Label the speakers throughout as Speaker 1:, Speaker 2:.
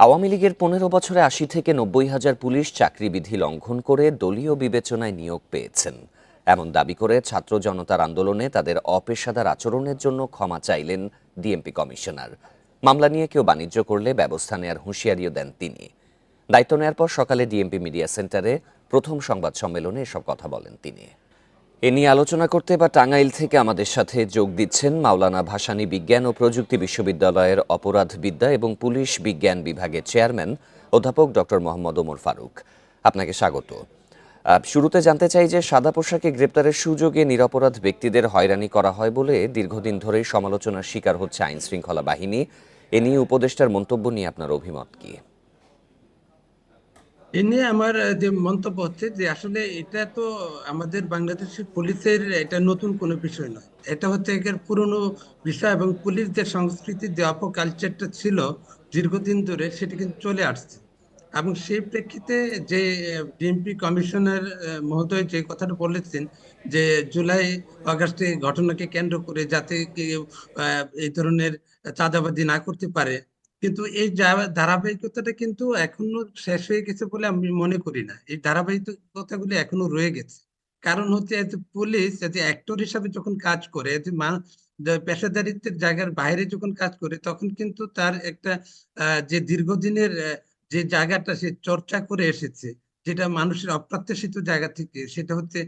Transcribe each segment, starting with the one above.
Speaker 1: আওয়ামী লীগের ১৫ বছরে ৮০ থেকে ৯০ হাজার পুলিশ চাকরিবিধি লঙ্ঘন করে দলীয় বিবেচনায় নিয়োগ পেয়েছেন এমন দাবি করে ছাত্র জনতার আন্দোলনে তাদের অপেশাদার আচরণের জন্য ক্ষমা চাইলেন ডিএমপি কমিশনার। মামলা নিয়ে কেউ বাণিজ্য করলে ব্যবস্থা নেয়ার হুঁশিয়ারিও দেন তিনি। দায়িত্ব নেয়ার পর সকালে ডিএমপি মিডিয়া সেন্টারে প্রথম সংবাদ সম্মেলনে এসব কথা বলেন তিনি। এ নিয়ে আলোচনা করতে বা টাঙ্গাইল থেকে আমাদের সাথে যোগ দিচ্ছেন মাওলানা ভাসানী বিজ্ঞান ও প্রযুক্তি বিশ্ববিদ্যালয়ের অপরাধ বিদ্যা এবং পুলিশ বিজ্ঞান বিভাগের চেয়ারম্যান অধ্যাপক ডক্টর মোহাম্মদ ওমর ফারুক। আপনাকে স্বাগত। শুরুতে জানতে চাই যে সাদা পোশাকে গ্রেপ্তারের সুযোগে নিরপরাধ ব্যক্তিদের হয়রানি করা হয় বলে দীর্ঘদিন ধরেই সমালোচনার শিকার হচ্ছে আইন শৃঙ্খলা বাহিনী। এ নিয়ে উপদেষ্টার মন্তব্য নিয়ে আপনার অভিমত কি?
Speaker 2: এ নিয়ে আমার যে মন্তব্য হচ্ছে যে আসলে এটা তো আমাদের বাংলাদেশের পুলিশের এটা নতুন কোনো বিষয় নয়। এটা হচ্ছে এর পুরনো বিষয় এবং পুলিশ যে সংস্কৃতির যে অপকালচারটা ছিল দীর্ঘদিন ধরে সেটা কিন্তু চলে আসছে। এবং সেই প্রেক্ষিতে যে ডিএমপি কমিশনার মহোদয় যে কথাটা বলেছেন যে জুলাই আগস্টে ঘটনাকে কেন্দ্র করে যাতে কেউ এই ধরনের চাঁদাবাজি না করতে পারে, কিন্তু এই ধারাবাহিকতাটা কিন্তু এখনো শেষ হয়ে গেছে বলে আমি মনে করি না। এই ধারাবাহিকতাগুলি এখনো রয়ে গেছে। কারণ হচ্ছে as a police, as a actor হিসাবে যখন কাজ করে, এজ এ পেশাদারিত্বের জায়গার বাইরে যখন কাজ করে, তখন কিন্তু তার একটা যে দীর্ঘদিনের যে জায়গাটা সে চর্চা করে এসেছে, যেটা মানুষের অপ্রত্যাশিত জায়গা থেকে, সেটা হচ্ছে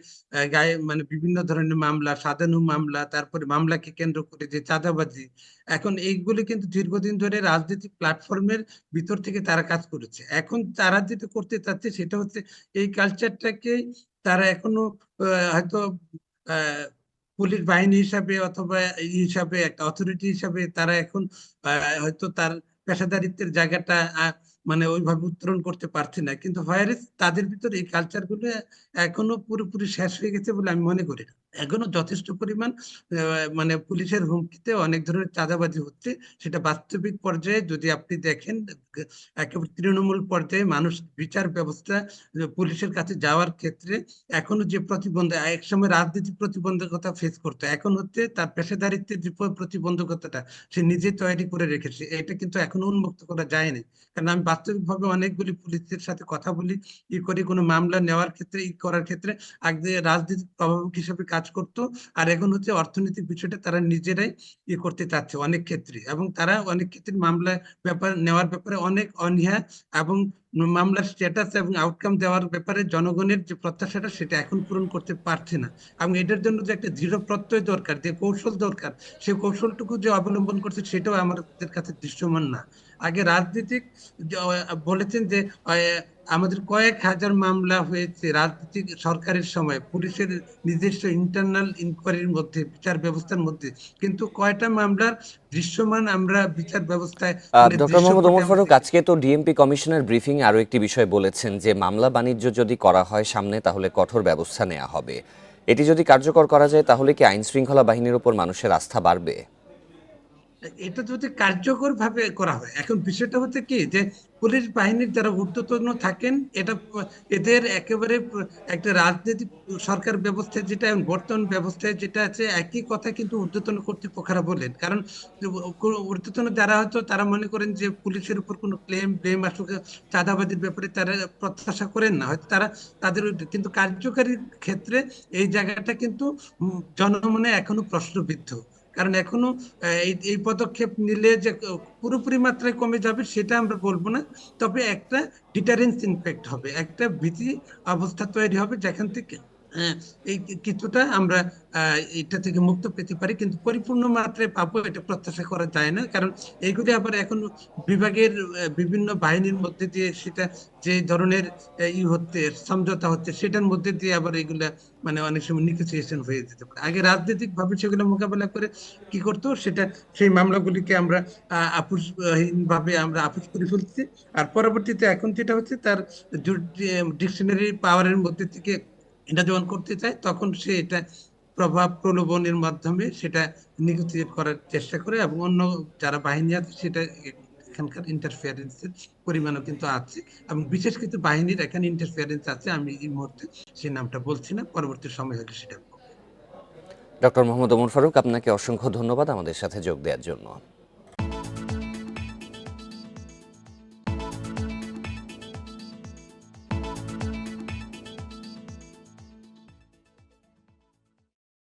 Speaker 2: গায়ে মানে বিভিন্ন ধরনের মামলা, সাজানো মামলা, তারপরে মামলাকে কেন্দ্র করে যে চাঁদাবাজি। এখন এইগুলি কিন্তু দীর্ঘদিন ধরে রাজনৈতিক প্ল্যাটফর্মের ভিতর থেকে তারা কাজ করেছে। এখন তারা যেটা করতে চাচ্ছে সেটা হচ্ছে এই কালচারটাকে তারা এখনো হয়তো আহ, পুলিশ বাহিনী হিসাবে অথবা এই হিসাবে একটা অথরিটি হিসাবে তারা এখন হয়তো তার পেশাদারিত্বের জায়গাটা মানে ওইভাবে উত্তরণ করতে পারছে না। কিন্তু ভাইরাস তাদের ভিতরে এই কালচার গুলো এখনো পুরোপুরি শেষ হয়ে গেছে বলে আমি মনে করি না। এখনো যথেষ্ট পরিমাণ মানে পুলিশের হুমকিতে অনেক ধরনের চাঁদাবাজি হচ্ছে। সেটা বাস্তবিক পর্যায়ে যদি আপনি দেখেন, একেবারে তৃণমূল পর্যায়ে মানুষ বিচার ব্যবস্থা পুলিশের কাছে যাওয়ার ক্ষেত্রে এখনো যে এক সময় রাজনীতি প্রতিবন্ধকতা ফেস করতো, এখন হচ্ছে তার পেশাদারিত্বের যে প্রতিবন্ধকতাটা সে নিজে তৈরি করে রেখেছে, এটা কিন্তু এখনো উন্মুক্ত করা যায়নি। কারণ আমি বাস্তবিকভাবে অনেকগুলি পুলিশের সাথে কথা বলি, ই করে কোনো মামলা নেওয়ার ক্ষেত্রে, ই করার ক্ষেত্রে আগে রাজনীতিক প্রভাবক হিসেবে কাজ করতো, আর এখন হচ্ছে অর্থনৈতিক বিষয়টা তারা নিজেরাই করতে চাচ্ছে অনেক ক্ষেত্রে, এবং তারা অনেক ক্ষেত্রে মামলা নেওয়ার ব্যাপারে অনেক অনীহা, এবং মামলার স্ট্যাটাস এবং আউটকাম দেওয়ার ব্যাপারে জনগণের যে প্রত্যাশাটা সেটা এখন পূরণ করতে পারছে না। এবং এটার জন্য যে একটা দৃঢ় প্রত্যয় দরকার, যে কৌশল দরকার, সেই কৌশলটুকু যে অবলম্বন করছে সেটাও আমাদের কাছে দৃশ্যমান না। আগে রাজনীতিক বলেছেন যে আমাদের কয়েক হাজার মামলা হয়েছে রাজনীতিক সরকারের সময় পুলিশের নিজস্ব ইন্টারনাল ইনকোয়ারির মধ্যে, বিচার ব্যবস্থার মধ্যে, কিন্তু কয়টা মামলার দৃশ্যমান আমরা বিচার ব্যবস্থায় মানে
Speaker 1: ডক্টর মোহাম্মদ
Speaker 2: দৃশ্যপটে
Speaker 1: ওমর
Speaker 2: আমরা
Speaker 1: ফারুক,
Speaker 2: দেখি।
Speaker 1: আজকে তো ডিএমপি কমিশনের ব্রিফিং আরও একটি বিষয় বলেছেন যে মামলা বাণিজ্য যদি করা হয় সামনে তাহলে কঠোর ব্যবস্থা নেওয়া হবে। এটি যদি কার্যকর করা যায় তাহলে কি আইন শৃঙ্খলা বাহিনীর উপর মানুষের আস্থা বাড়বে?
Speaker 2: এটা যদি কার্যকর ভাবে করা হয়, এখন বিষয়টা হচ্ছে কি যে পুলিশ বাহিনীর যারা ঊর্ধ্বতন থাকেন, এটা এদের একেবারে একটা রাজনৈতিক সরকার ব্যবস্থায় যেটা এখন বর্তমান ব্যবস্থায় যেটা আছে একই কথা কিন্তু ঊর্ধ্বতন কর্তৃপক্ষরা বলেন। কারণ ঊর্ধ্বতন যারা হয়তো তারা মনে করেন যে পুলিশের উপর কোনো ব্লেম আসলে চাঁদাবাজির ব্যাপারে তারা প্রত্যাশা করেন না, হয়তো তারা তাদের কিন্তু কার্যকারী ক্ষেত্রে এই জায়গাটা কিন্তু জনমনে এখনো প্রশ্নবিদ্ধ। কারণ এখনো এই এই পদক্ষেপ নিলে যে পুরোপুরি মাত্রায় কমে যাবে সেটা আমরা বলবো না। তবে একটা ডিটারেন্স ইমপ্যাক্ট হবে, একটা ভীতি অবস্থা তৈরি হবে যেখান থেকে এই কিছুটা আমরা এটা থেকে মুক্ত পেতে পারি, কিন্তু পরিপূর্ণ মাত্রায় পাবো এটা প্রত্যাশা করা যায় না। কারণ এইগুলি আবার এখন বিভাগের বিভিন্ন বাহিনীর মধ্যে দিয়ে সেটা যে ধরনের হচ্ছে সমঝোতা হচ্ছে, সেটার মধ্যে দিয়ে আবার এগুলা মানে অনেক সময় নিগোসিয়েশন হয়ে যেতে পারে। আগে রাজনৈতিক ভাবে সেগুলো মোকাবেলা করে কি করতো, সেটা সেই মামলাগুলিকে আমরা আপুসহীন ভাবে আমরা আপুস করে ফেলছি। আর পরবর্তীতে এখন যেটা হচ্ছে তার ডিকশনারি পাওয়ারের মধ্যে থেকে এটা যখন করতে চায়, তখন সে এটা প্রভাব প্রলোভনের মাধ্যমে সেটা নিগোসিয়েট করার চেষ্টা করে, এবং অন্য যারা বাহিনী আছে সেটা এখানকার ইন্টারফিয়ারেন্সের পরিমাণও কিন্তু আছে, এবং বিশেষ কিছু বাহিনীর এখানে ইন্টারফিয়ারেন্স আছে। আমি এই মুহূর্তে সেই নামটা বলছি না, পরবর্তী সময় হলে সেটা বলবো।
Speaker 1: ডক্টর মোহাম্মদ ওমর ফারুক, আপনাকে অসংখ্য ধন্যবাদ আমাদের সাথে যোগ দেওয়ার জন্য।